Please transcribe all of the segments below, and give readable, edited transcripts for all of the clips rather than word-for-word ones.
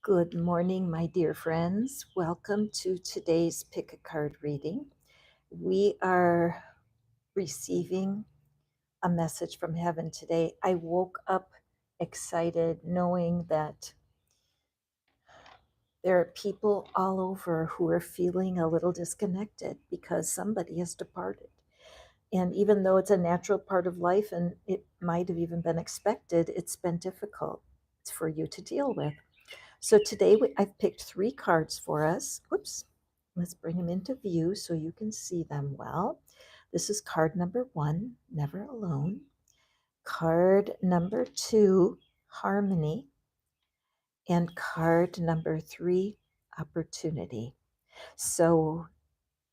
Good morning, my dear friends. Welcome to today's Pick a Card reading. We are receiving a message from heaven today. I woke up excited knowing that there are people all over who are feeling a little disconnected because somebody has departed. And even though it's a natural part of life and it might have even been expected, it's been difficult for you to deal with. So today I've picked three cards for us. Whoops. Let's bring them into view so you can see them well. This is card number 1, Never Alone. Card number 2, Harmony. And card number 3, Opportunity. So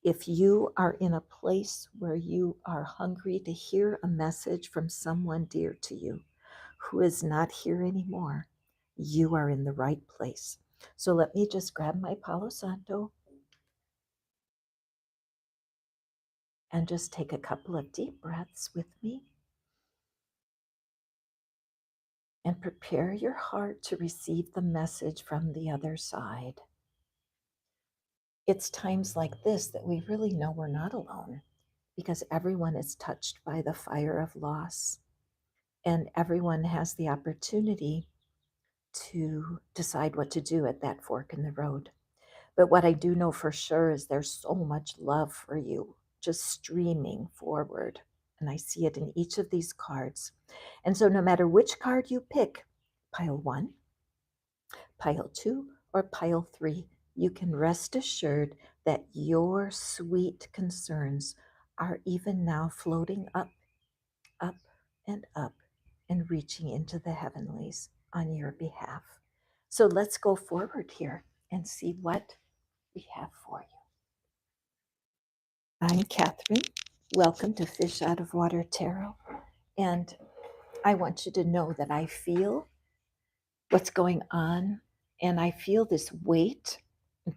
if you are in a place where you are hungry to hear a message from someone dear to you who is not here anymore, you are in the right place. So let me just grab my Palo Santo and just take a couple of deep breaths with me and prepare your heart to receive the message from the other side. It's times like this that we really know we're not alone because everyone is touched by the fire of loss and everyone has the opportunity to decide what to do at that fork in the road. But what I do know for sure is there's so much love for you just streaming forward. And I see it in each of these cards. And so, no matter which card you pick, pile 1, pile 2, or pile 3, you can rest assured that your sweet concerns are even now floating up, up, and up, and reaching into the heavenlies on your behalf. So, let's go forward here and see what we have for you. I'm Catherine. Welcome to Fish Out of Water Tarot. And I want you to know that I feel what's going on, and I feel this weight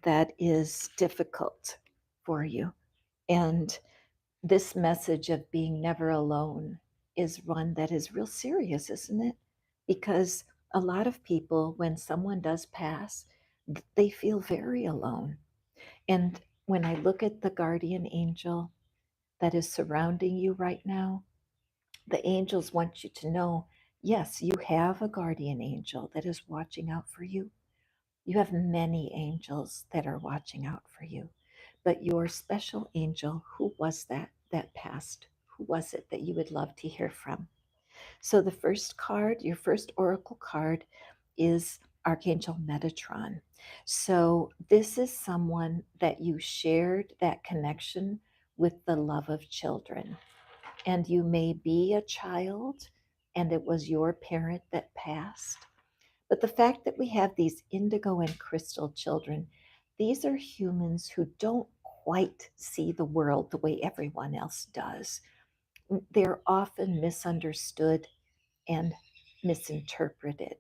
that is difficult for you. And this message of being never alone is one that is real serious, isn't it? Because a lot of people, when someone does pass, they feel very alone. And when I look at the guardian angel that is surrounding you right now, the angels want you to know yes, you have a guardian angel that is watching out for you. You have many angels that are watching out for you. But your special angel, who was that passed? Who was it that you would love to hear from? So the first card, your first oracle card, is Archangel Metatron. So this is someone that you shared that connection with the love of children. And you may be a child and it was your parent that passed. But the fact that we have these indigo and crystal children, these are humans who don't quite see the world the way everyone else does. They're often misunderstood and misinterpreted,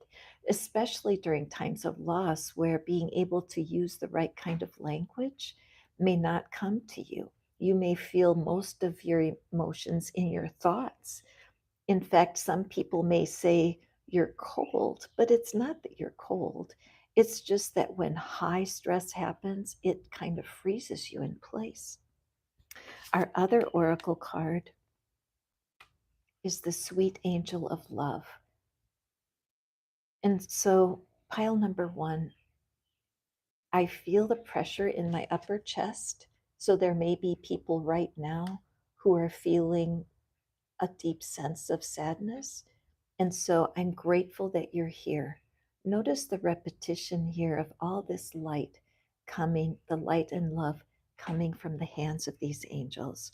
especially during times of loss where being able to use the right kind of language may not come to you. You may feel most of your emotions in your thoughts. In fact, some people may say you're cold, but it's not that you're cold. It's just that when high stress happens, it kind of freezes you in place. Our other oracle card is the sweet angel of love. And so, pile number 1, I feel the pressure in my upper chest. So, there may be people right now who are feeling a deep sense of sadness. And so, I'm grateful that you're here. Notice the repetition here of all this light coming, the light and love coming from the hands of these angels.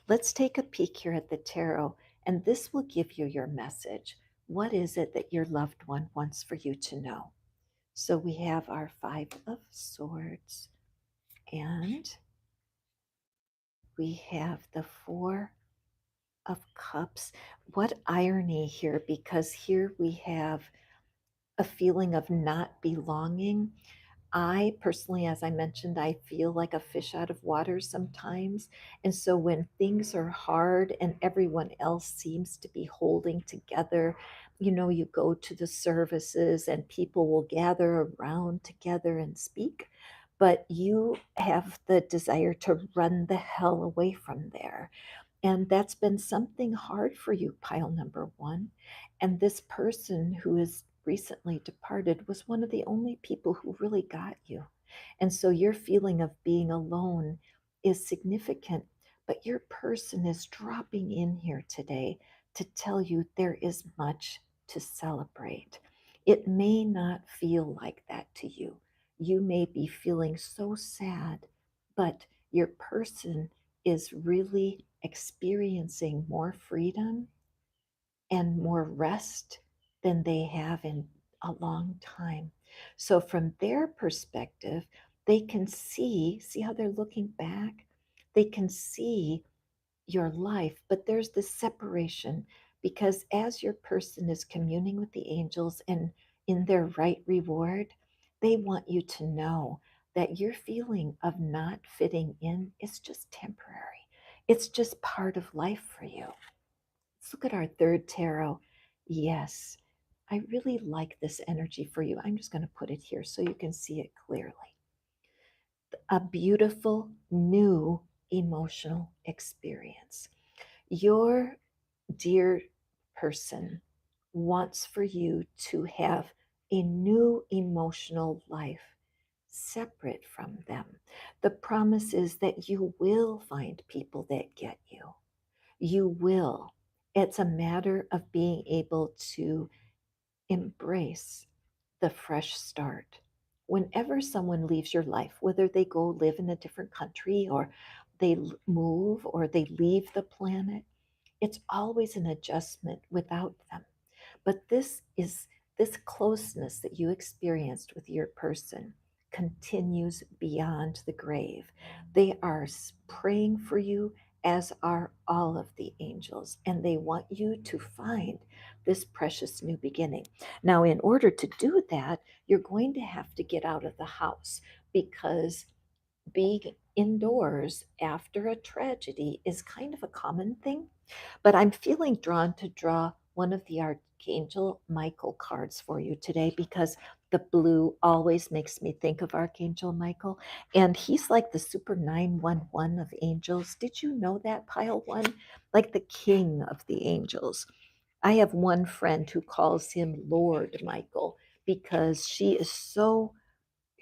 Let's take a peek here at the tarot, and this will give you your message. What is it that your loved one wants for you to know? So we have our 5 of Swords, and we have the 4 of Cups. What irony here, because here we have a feeling of not belonging. I personally, as I mentioned, I feel like a fish out of water sometimes. And so when things are hard and everyone else seems to be holding together, you go to the services and people will gather around together and speak, but you have the desire to run the hell away from there. And that's been something hard for you, pile number one. And this person who is recently departed was one of the only people who really got you. And so your feeling of being alone is significant, but your person is dropping in here today to tell you there is much to celebrate. It may not feel like that to you. You may be feeling so sad, but your person is really experiencing more freedom and more rest than they have in a long time. So, from their perspective, they can see how they're looking back. They can see your life, but there's this separation because as your person is communing with the angels and in their right reward, they want you to know that your feeling of not fitting in is just temporary. It's just part of life for you. Let's look at our third tarot. Yes, I really like this energy for you. I'm just going to put it here so you can see it clearly. A beautiful new emotional experience. Your dear person wants for you to have a new emotional life separate from them. The promise is that you will find people that get you. You will. It's a matter of being able to embrace the fresh start. Whenever someone leaves your life, whether they go live in a different country or they move or they leave the planet, it's always an adjustment without them. But this closeness that you experienced with your person continues beyond the grave. They are praying for you, as are all of the angels, and they want you to find this precious new beginning. Now, in order to do that, you're going to have to get out of the house because being indoors after a tragedy is kind of a common thing. But I'm feeling drawn to draw one of the Archangel Michael cards for you today because the blue always makes me think of Archangel Michael. And he's like the super 911 of angels. Did you know that, pile one? Like the king of the angels. I have one friend who calls him Lord Michael because she is so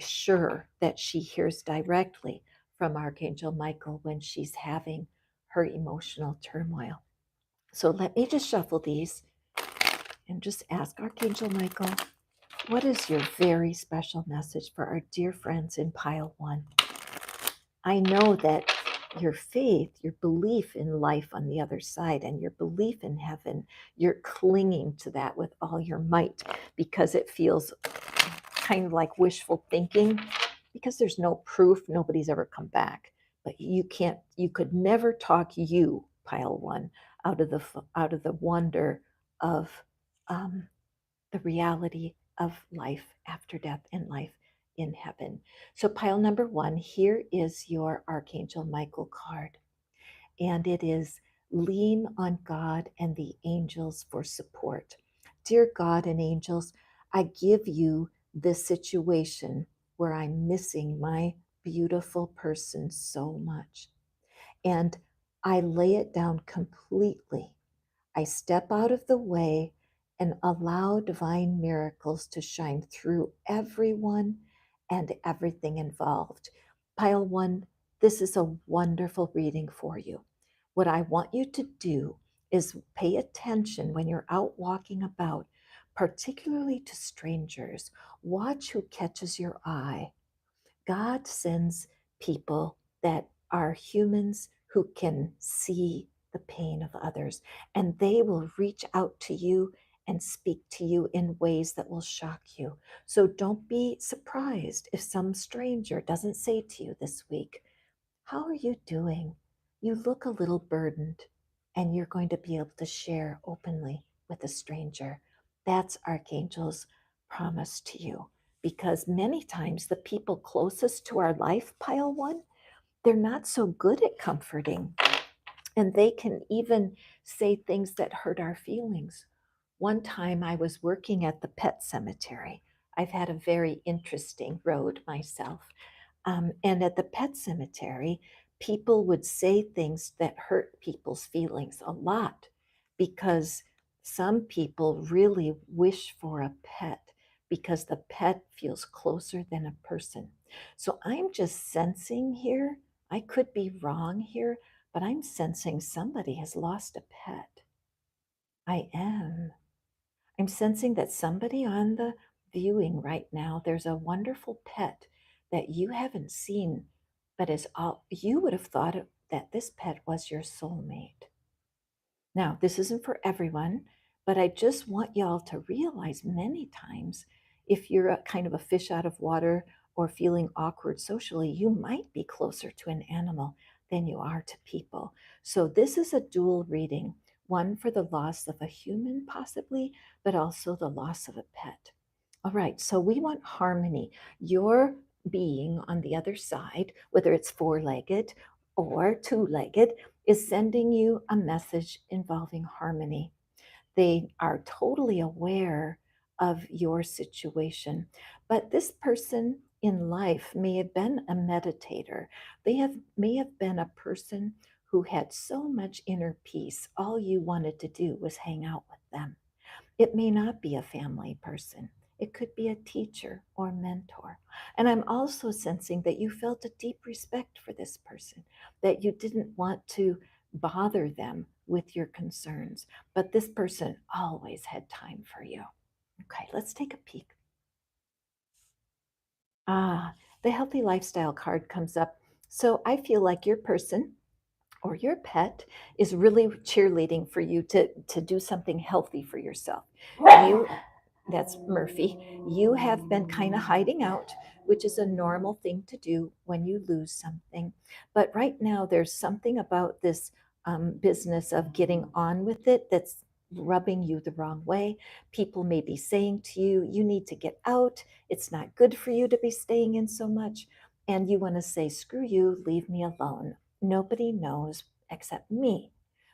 sure that she hears directly from Archangel Michael when she's having her emotional turmoil. So let me just shuffle these and just ask Archangel Michael, what is your very special message for our dear friends in pile one? I know that your faith, your belief in life on the other side, and your belief in heaven, you're clinging to that with all your might because it feels kind of like wishful thinking because there's no proof, nobody's ever come back. But you could never talk you, pile one, out of the wonder of um, the reality of life after death and life in heaven. So, pile number one, here is your Archangel Michael card, and it is lean on God and the angels for support. Dear God and angels, I give you this situation where I'm missing my beautiful person so much, and I lay it down completely. I step out of the way and allow divine miracles to shine through everyone and everything involved. Pile one, this is a wonderful reading for you. What I want you to do is pay attention when you're out walking about, particularly to strangers. Watch who catches your eye. God sends people that are humans who can see the pain of others, and they will reach out to you and speak to you in ways that will shock you. So don't be surprised if some stranger doesn't say to you this week, how are you doing? You look a little burdened, and you're going to be able to share openly with a stranger. That's Archangel's promise to you. Because many times the people closest to our life, pile one, they're not so good at comforting. And they can even say things that hurt our feelings. One time I was working at the pet cemetery. I've had a very interesting road myself. And at the pet cemetery, people would say things that hurt people's feelings a lot because some people really wish for a pet because the pet feels closer than a person. So I'm just sensing here, I could be wrong here, but I'm sensing somebody has lost a pet. I am. I'm sensing that somebody on the viewing right now, there's a wonderful pet that you haven't seen, but is all you would have thought that this pet was your soulmate. Now, this isn't for everyone, but I just want y'all to realize many times if you're a kind of a fish out of water or feeling awkward socially, you might be closer to an animal than you are to people. So, this is a dual reading, one for the loss of a human, possibly, but also the loss of a pet. All right, so we want harmony. Your being on the other side, whether it's four legged or two legged, is sending you a message involving harmony. They are totally aware of your situation. But this person in life may have been a meditator. May have been a person who had so much inner peace. All you wanted to do was hang out with them. It may not be a family person. It could be a teacher or mentor. And I'm also sensing that you felt a deep respect for this person, that you didn't want to bother them with your concerns, but this person always had time for you. Okay, let's take a peek. The healthy lifestyle card comes up. So I feel like your person or your pet is really cheerleading for you to do something healthy for yourself. You That's Murphy. You have been kind of hiding out, which is a normal thing to do when you lose something. But right now, there's something about this business of getting on with it that's rubbing you the wrong way. People may be saying to you, you need to get out. It's not good for you to be staying in so much. And you want to say, screw you, leave me alone. Nobody knows except me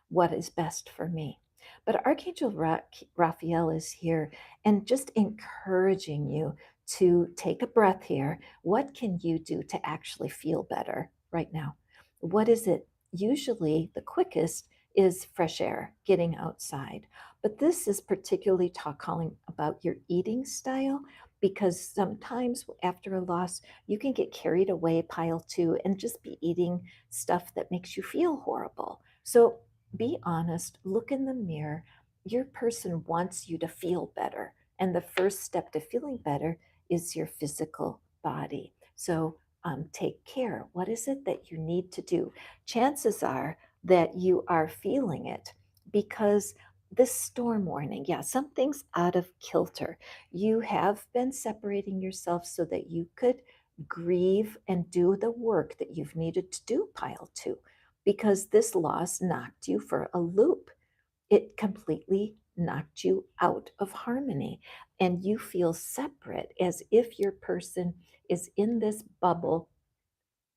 what is best for me. But Archangel Raphael is here and just encouraging you to take a breath here. What can you do to actually feel better right now? What is it? Usually, the quickest is fresh air, getting outside. But this is particularly calling about your eating style because sometimes after a loss, you can get carried away, pile two, and just be eating stuff that makes you feel horrible. So be honest, look in the mirror. Your person wants you to feel better. And the first step to feeling better is your physical body. So take care. What is it that you need to do? Chances are that you are feeling it because this storm warning, yeah, something's out of kilter. You have been separating yourself so that you could grieve and do the work that you've needed to do, pile two, because this loss knocked you for a loop. It completely knocked you out of harmony. And you feel separate as if your person is in this bubble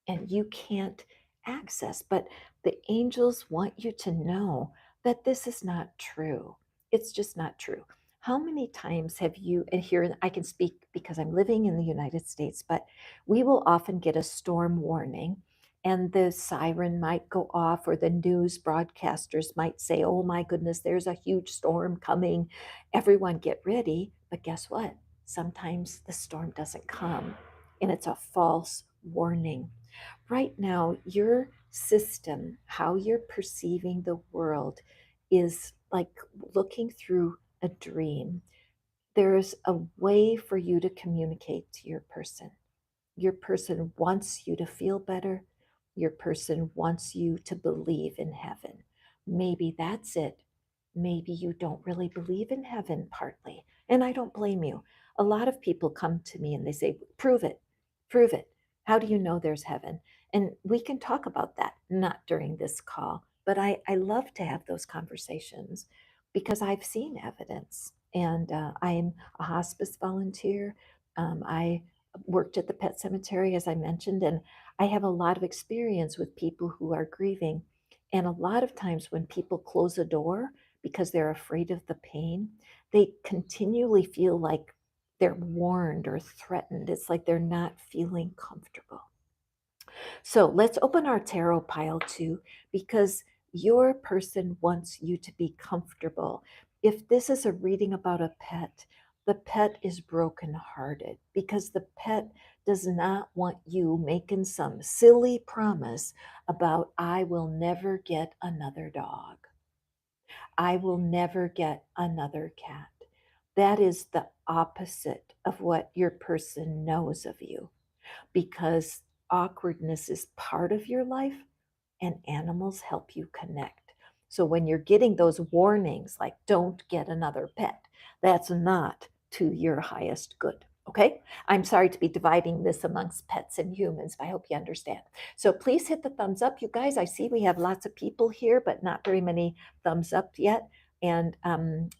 and you can't access. But the angels want you to know that this is not true. It's just not true. How many times have you, and here I can speak because I'm living in the United States, but we will often get a storm warning and the siren might go off, or the news broadcasters might say, oh my goodness, there's a huge storm coming. Everyone get ready. But guess what? Sometimes the storm doesn't come and it's a false warning. Right now, your system, how you're perceiving the world, is like looking through a dream. There's a way for you to communicate to your person. Your person wants you to feel better. Your person wants you to believe in heaven. Maybe that's it. Maybe you don't really believe in heaven partly. And I don't blame you. A lot of people come to me and they say, prove it, prove it. How do you know there's heaven? And we can talk about that, not during this call, but I love to have those conversations because I've seen evidence. And I'm a hospice volunteer. I worked at the pet cemetery, as I mentioned, and I have a lot of experience with people who are grieving. And a lot of times when people close a door, because they're afraid of the pain, they continually feel like they're warned or threatened. It's like they're not feeling comfortable. So let's open our tarot pile too, because your person wants you to be comfortable. If this is a reading about a pet, the pet is brokenhearted because the pet does not want you making some silly promise about, I will never get another dog. I will never get another cat. That is the opposite of what your person knows of you, because awkwardness is part of your life and animals help you connect. So when you're getting those warnings, like don't get another pet, that's not to your highest good. Okay? I'm sorry to be dividing this amongst pets and humans, but I hope you understand. So please hit the thumbs up, you guys. I see we have lots of people here, but not very many thumbs up yet. And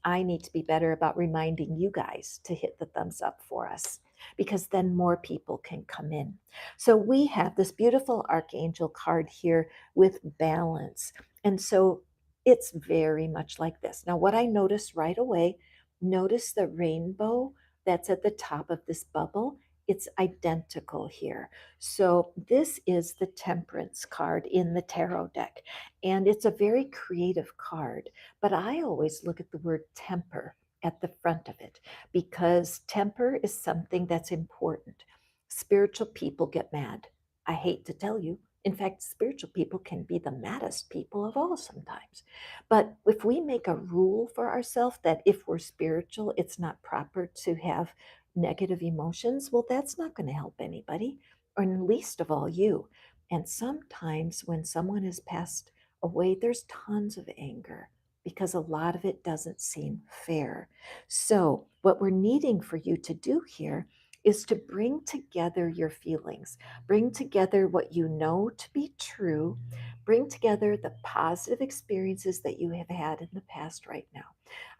I need to be better about reminding you guys to hit the thumbs up for us, because then more people can come in. So we have this beautiful archangel card here with balance. And so it's very much like this. Now, what I noticed right away, notice the rainbow that's at the top of this bubble. It's identical here. So this is the temperance card in the tarot deck. And it's a very creative card. But I always look at the word temper at the front of it, because temper is something that's important. Spiritual people get mad. I hate to tell you. In fact, spiritual people can be the maddest people of all sometimes. But if we make a rule for ourselves that if we're spiritual, it's not proper to have negative emotions, well, that's not going to help anybody, or least of all you. And sometimes when someone has passed away, there's tons of anger because a lot of it doesn't seem fair. So, what we're needing for you to do here is to bring together your feelings, bring together what you know to be true, bring together the positive experiences that you have had in the past right now.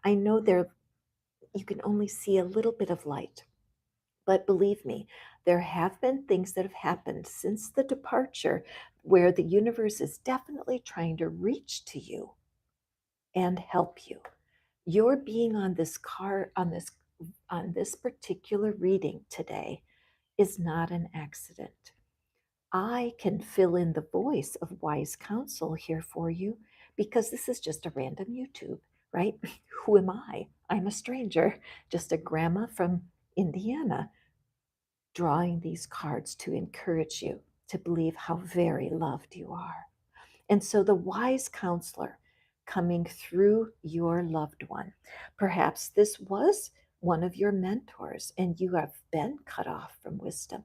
I know there you can only see a little bit of light, but believe me, there have been things that have happened since the departure where the universe is definitely trying to reach to you and help you. Your being on this car on this particular reading today is not an accident. I can fill in the voice of wise counsel here for you because this is just a random YouTube, right? Who am I? I'm a stranger, just a grandma from Indiana, drawing these cards to encourage you to believe how very loved you are. And so the wise counselor coming through your loved one, perhaps this was one of your mentors and you have been cut off from wisdom.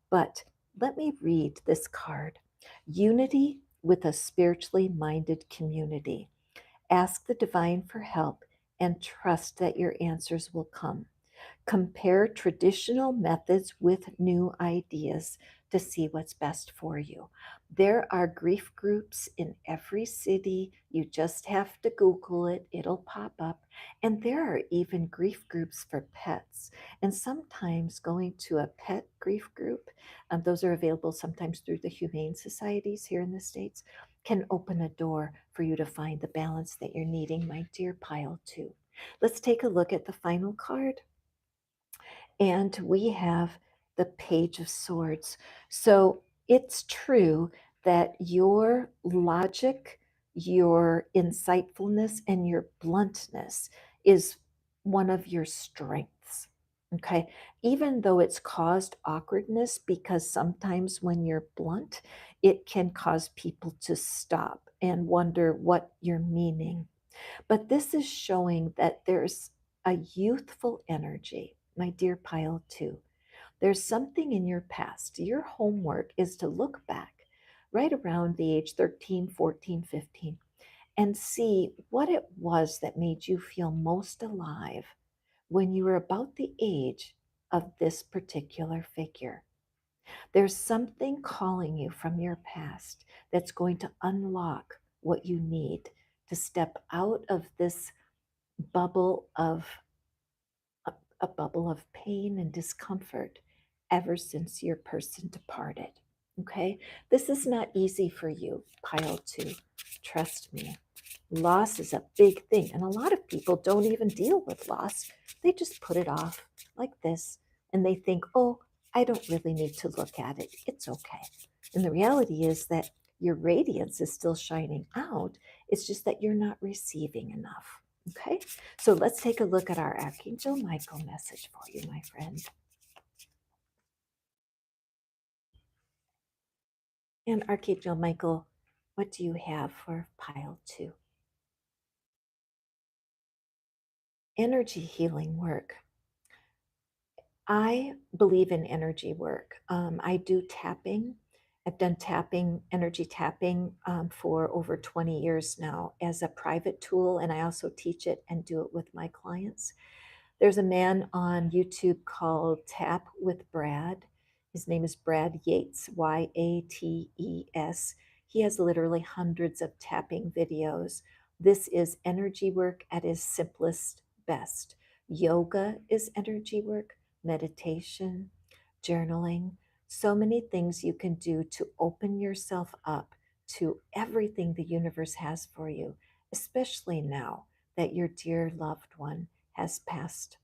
But let me read this card. Unity with a spiritually minded community. Ask the divine for help and trust that your answers will come. Compare traditional methods with new ideas to see what's best for you. There are grief groups in every city. You just have to Google it, it'll pop up. And there are even grief groups for pets. And sometimes going to a pet grief group, those are available sometimes through the humane societies here in the States, can open a door for you to find the balance that you're needing, my dear pile, too. Let's take a look at the final card. And we have the Page of Swords. So it's true that your logic, your insightfulness, and your bluntness is one of your strengths. Okay. Even though it's caused awkwardness, because sometimes when you're blunt, it can cause people to stop and wonder what you're meaning. But this is showing that there's a youthful energy, my dear pile two. There's something in your past. Your homework is to look back right around the age 13, 14, 15, and see what it was that made you feel most alive when you were about the age of this particular figure. There's something calling you from your past that's going to unlock what you need to step out of this bubble of a bubble of pain and discomfort ever since your person departed. Okay, this is not easy for you, pile two. Trust me. Loss is a big thing, and a lot of people don't even deal with loss. They just put it off like this, and they think, oh, I don't really need to look at it. It's okay. And the reality is that your radiance is still shining out. It's just that you're not receiving enough. Okay, so let's take a look at our Archangel Michael message for you, my friend. And Archangel Michael, what do you have for pile two? Energy healing work. I believe in energy work. I do tapping. I've done tapping, energy tapping, for over 20 years now as a private tool, and I also teach it and do it with my clients. There's a man on YouTube called Tap with Brad. His name is Brad Yates, Yates. He has literally hundreds of tapping videos. This is energy work at its simplest, best. Yoga is energy work, meditation, journaling, so many things you can do to open yourself up to everything the universe has for you, especially now that your dear loved one has passed.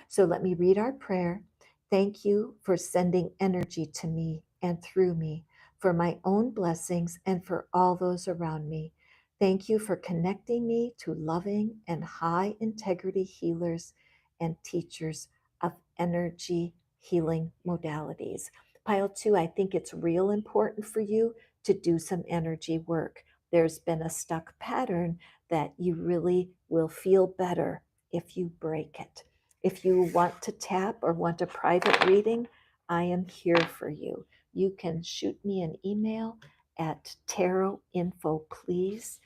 So let me read our prayer. Thank you for sending energy to me and through me for my own blessings and for all those around me. Thank you for connecting me to loving and high integrity healers and teachers of energy healing modalities. Pile two, I think it's real important for you to do some energy work. There's been a stuck pattern that you really will feel better if you break it. If you want to tap or want a private reading, I am here for you. You can shoot me an email at tarotinfoplease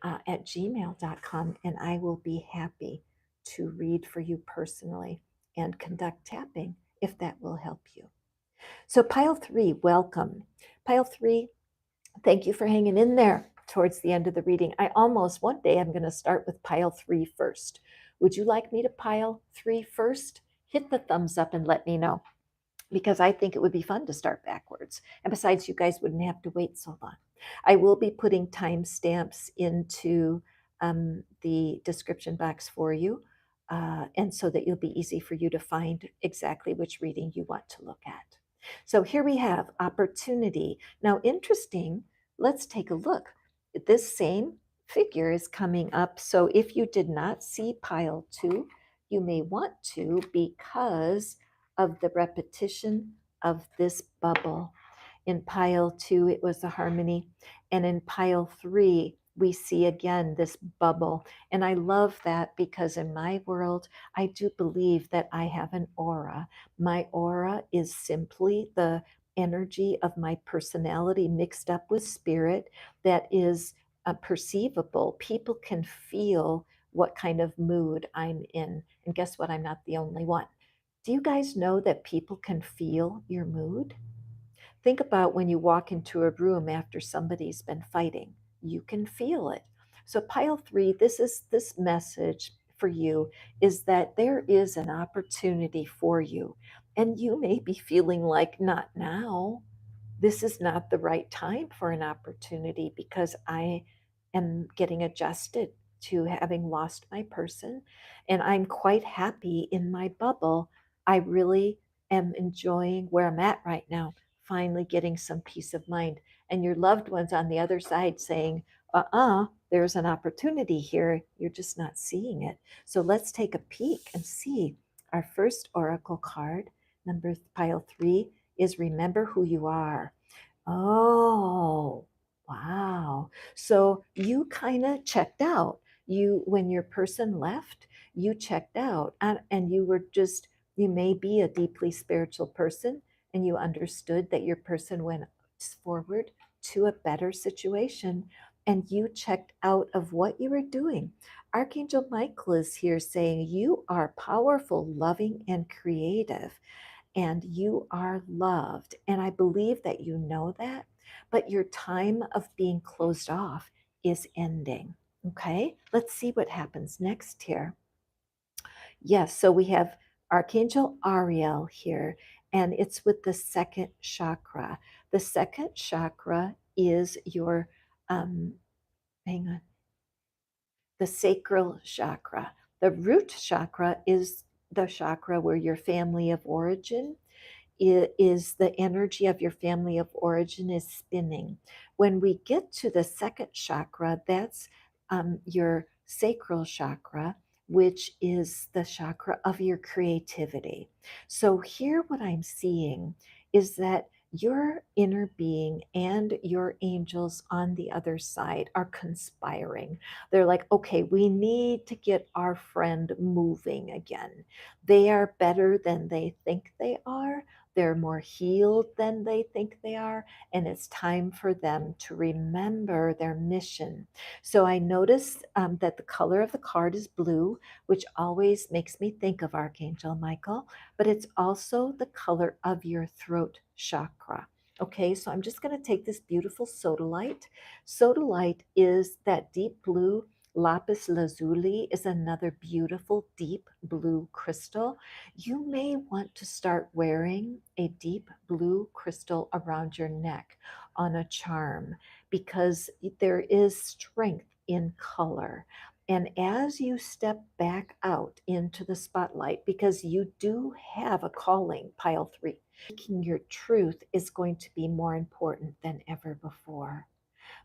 at gmail.com, and I will be happy to read for you personally and conduct tapping if that will help you. So, pile three, welcome. Pile three, thank you for hanging in there towards the end of the reading. One day I'm going to start with pile three first. Would you like me to pile three first? Hit the thumbs up and let me know, because I think it would be fun to start backwards. And besides, you guys wouldn't have to wait so long. I will be putting timestamps into the description box for you, and so that it'll be easy for you to find exactly which reading you want to look at. So here we have opportunity. Now, interesting, let's take a look. This same figure is coming up. So if you did not see pile two, you may want to, because of the repetition of this bubble. In pile two, it was the harmony. And in pile three, we see again this bubble. And I love that because in my world, I do believe that I have an aura. My aura is simply the energy of my personality mixed up with spirit that is perceivable. People can feel what kind of mood I'm in. And guess what? I'm not the only one. Do you guys know that people can feel your mood? Think about when you walk into a room after somebody's been fighting. You can feel it. So pile three, this message for you is that there is an opportunity for you. And you may be feeling like not now. This is not the right time for an opportunity because I am getting adjusted to having lost my person, and I'm quite happy in my bubble. I really am enjoying where I'm at right now, finally getting some peace of mind. And your loved ones on the other side saying, there's an opportunity here. You're just not seeing it. So let's take a peek and see. Our first oracle card, number pile three, is remember who you are. Oh, wow. So you kind of checked out. When your person left, you checked out, and you were just, you may be a deeply spiritual person and you understood that your person went forward to a better situation and you checked out of what you were doing. Archangel Michael is here saying you are powerful, loving, and creative, and you are loved. And I believe that you know that, but your time of being closed off is ending. Okay, let's see what happens next here. Yes, so we have Archangel Ariel here, and it's with the second chakra. The second chakra is your, um, hang on, the sacral chakra. The root chakra is the chakra where your family of origin is the energy of your family of origin is spinning. When we get to the second chakra, that's your sacral chakra, which is the chakra of your creativity. So, here, what I'm seeing is that your inner being and your angels on the other side are conspiring. They're like, okay, we need to get our friend moving again. They are better than they think they are, they're more healed than they think they are, and it's time for them to remember their mission. So I notice that the color of the card is blue, which always makes me think of Archangel Michael, but it's also the color of your throat chakra. Okay, so I'm just going to take this beautiful sodalite. Sodalite is that deep blue. Lapis lazuli is another beautiful deep blue crystal. You may want to start wearing a deep blue crystal around your neck on a charm because there is strength in color. And as you step back out into the spotlight, because you do have a calling, pile three, speaking your truth is going to be more important than ever before.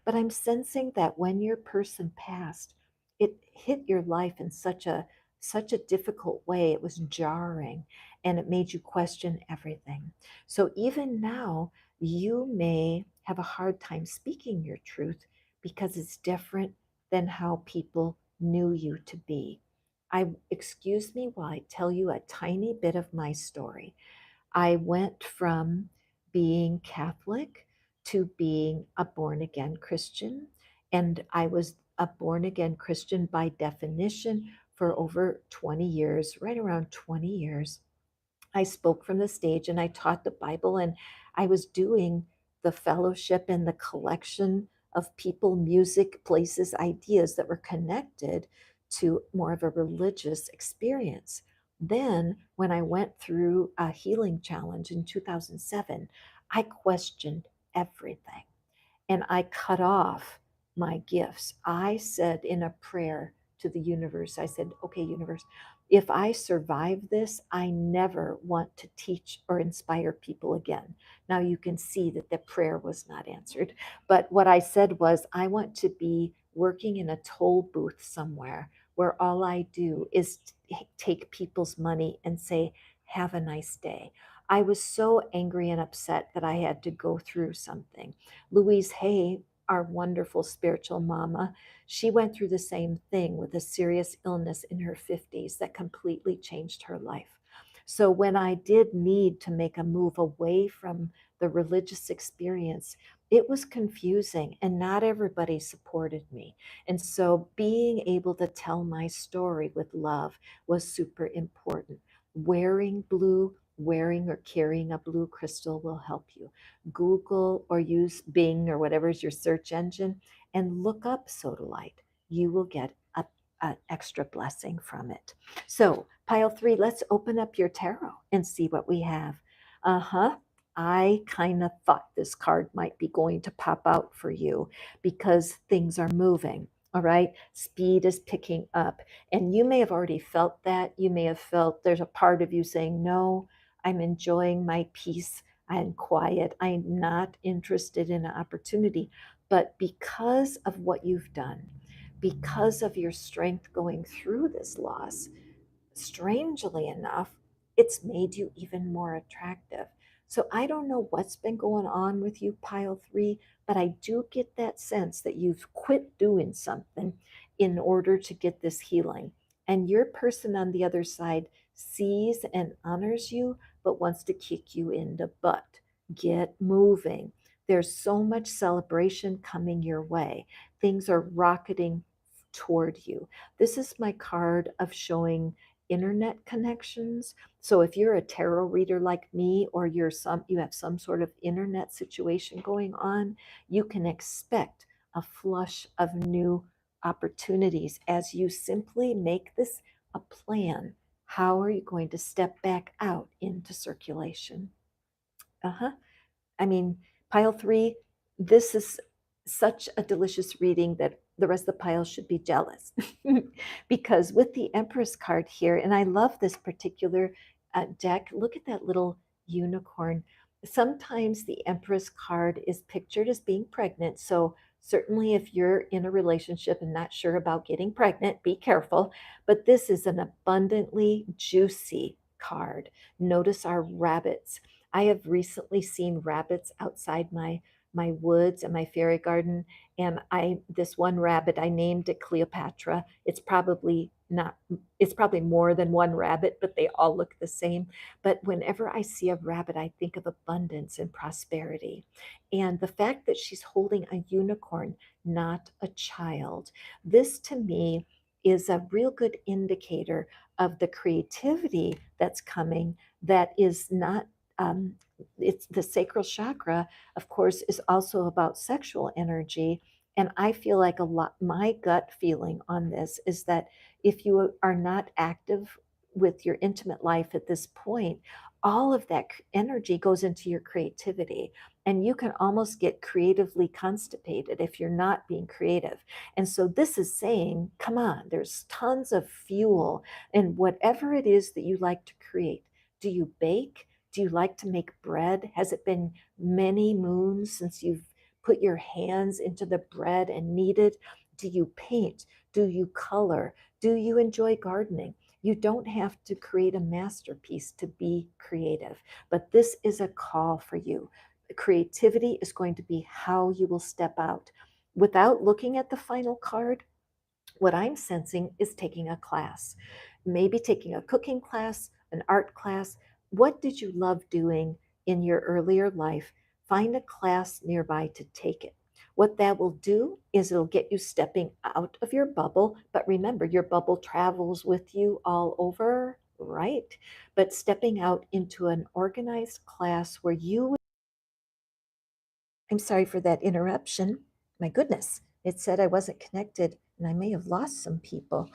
But I'm sensing that when your person passed, it hit your life in such a difficult way. It was jarring and it made you question everything. So even now, you may have a hard time speaking your truth because it's different than how people knew you to be. Excuse me while I tell you a tiny bit of my story. I went from being Catholic to being a born again Christian. And I was a born again Christian by definition for over 20 years, right around 20 years. I spoke from the stage and I taught the Bible, and I was doing the fellowship and the collection of people, music, places, ideas that were connected to more of a religious experience. Then, when I went through a healing challenge in 2007, I questioned everything and I cut off my gifts. I said in a prayer to the universe, I said, okay, universe, if I survive this, I never want to teach or inspire people again. Now you can see that the prayer was not answered. But what I said was, I want to be working in a toll booth somewhere where all I do is take people's money and say, have a nice day. I was so angry and upset that I had to go through something. Louise Hay, our wonderful spiritual mama, she went through the same thing with a serious illness in her 50s that completely changed her life. So when I did need to make a move away from the religious experience, it was confusing and not everybody supported me. And so being able to tell my story with love was super important. Wearing blue, wearing or carrying a blue crystal will help you. Google or use Bing or whatever is your search engine and look up sodalite. You will get an extra blessing from it. So, pile three, let's open up your tarot and see what we have. Uh huh. I kind of thought this card might be going to pop out for you because things are moving. All right. Speed is picking up. And you may have already felt that. You may have felt there's a part of you saying, no, I'm enjoying my peace. I'm quiet. I'm not interested in an opportunity. But because of what you've done, because of your strength going through this loss, strangely enough, it's made you even more attractive. So I don't know what's been going on with you, pile three, but I do get that sense that you've quit doing something in order to get this healing. And your person on the other side sees and honors you, but wants to kick you in the butt. Get moving. There's so much celebration coming your way. Things are rocketing toward you. This is my card of showing internet connections. So if you're a tarot reader like me, or you have some sort of internet situation going on, you can expect a flush of new opportunities as you simply make this a plan. How are you going to step back out into circulation? Uh-huh. I mean, pile three, this is such a delicious reading that the rest of the pile should be jealous. Because with the Empress card here, and I love this particular deck, look at that little unicorn. Sometimes the Empress card is pictured as being pregnant. So, certainly, if you're in a relationship and not sure about getting pregnant, be careful. But this is an abundantly juicy card. Notice our rabbits. I have recently seen rabbits outside my woods and my fairy garden, and I this one rabbit I named it Cleopatra. It's probably not it's probably more than one rabbit, but they all look the same. But whenever I see a rabbit, I think of abundance and prosperity. And the fact that she's holding a unicorn, not a child, this to me is a real good indicator of the creativity that's coming that is not um, it's the sacral chakra, of course, is also about sexual energy. And I feel like a lot, my gut feeling on this is that if you are not active with your intimate life at this point, all of that energy goes into your creativity. And you can almost get creatively constipated if you're not being creative. And so this is saying, come on, there's tons of fuel in whatever it is that you like to create. Do you bake? Do you like to make bread? Has it been many moons since you've put your hands into the bread and kneaded? Do you paint? Do you color? Do you enjoy gardening? You don't have to create a masterpiece to be creative, but this is a call for you. Creativity is going to be how you will step out. Without looking at the final card, what I'm sensing is taking a class, maybe taking a cooking class, an art class. What did you love doing in your earlier life? Find a class nearby to take it. What that will do is it'll get you stepping out of your bubble. But remember, your bubble travels with you all over, right? But stepping out into an organized class where you I'm sorry for that interruption. My goodness, it said I wasn't connected and I may have lost some people.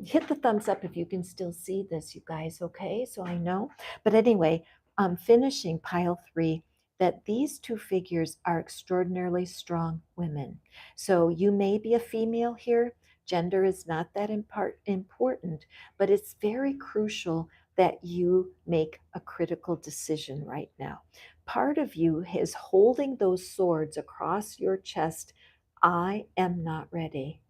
Hit the thumbs up if you can still see this, you guys, okay? So I know. But anyway, finishing pile three, that these two figures are extraordinarily strong women. So you may be a female here. Gender is not that important, but it's very crucial that you make a critical decision right now. Part of you is holding those swords across your chest. I am not ready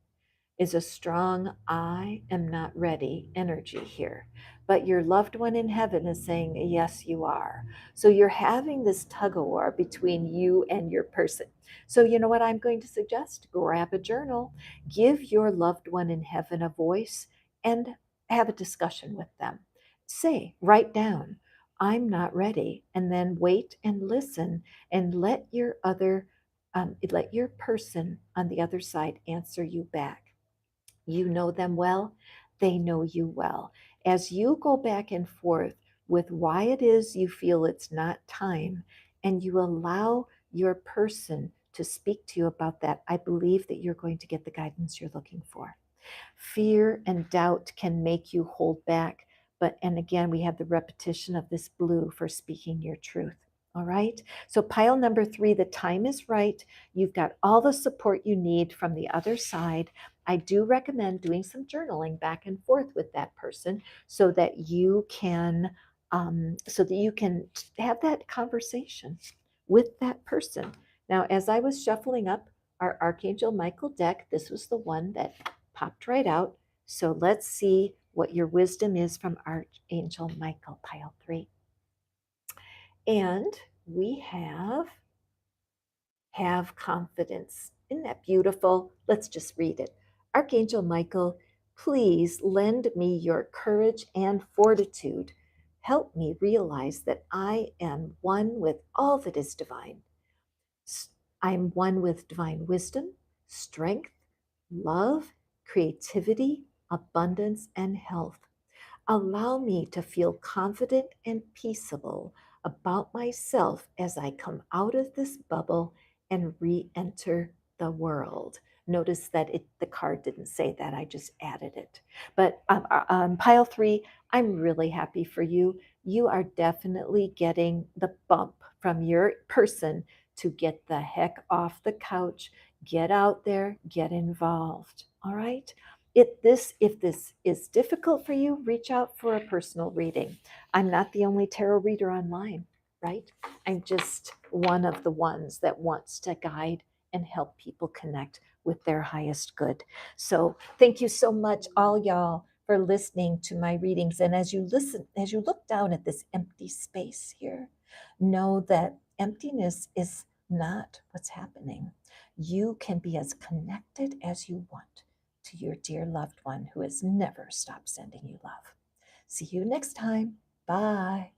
is a strong I am not ready energy here. But your loved one in heaven is saying, yes, you are. So you're having this tug of war between you and your person. So, you know what I'm going to suggest? Grab a journal, give your loved one in heaven a voice, and have a discussion with them. Say, write down, I'm not ready, and then wait and listen and let your person on the other side answer you back. You know them well, they know you well. As you go back and forth with why it is you feel it's not time, and you allow your person to speak to you about that, I believe that you're going to get the guidance you're looking for. Fear and doubt can make you hold back. And again, we have the repetition of this blue for speaking your truth. All right. So, pile number three, the time is right. You've got all the support you need from the other side. I do recommend doing some journaling back and forth with that person so that you can have that conversation with that person. Now, as I was shuffling up our Archangel Michael deck, this was the one that popped right out. So let's see what your wisdom is from Archangel Michael, pile three. And we have confidence. Isn't that beautiful? Let's just read it. Archangel Michael, please lend me your courage and fortitude. Help me realize that I am one with all that is divine. I am one with divine wisdom, strength, love, creativity, abundance, and health. Allow me to feel confident and peaceable about myself as I come out of this bubble and re enter the world. Notice that the card didn't say that. I just added it. But pile 3, I'm really happy for you. You are definitely getting the bump from your person to get the heck off the couch, get out there, get involved. All right? If this is difficult for you, reach out for a personal reading. I'm not the only tarot reader online, right? I'm just one of the ones that wants to guide and help people connect with their highest good. So thank you so much, all y'all, for listening to my readings. And as you listen, as you look down at this empty space here, know that emptiness is not what's happening. You can be as connected as you want to your dear loved one who has never stopped sending you love. See you next time. Bye.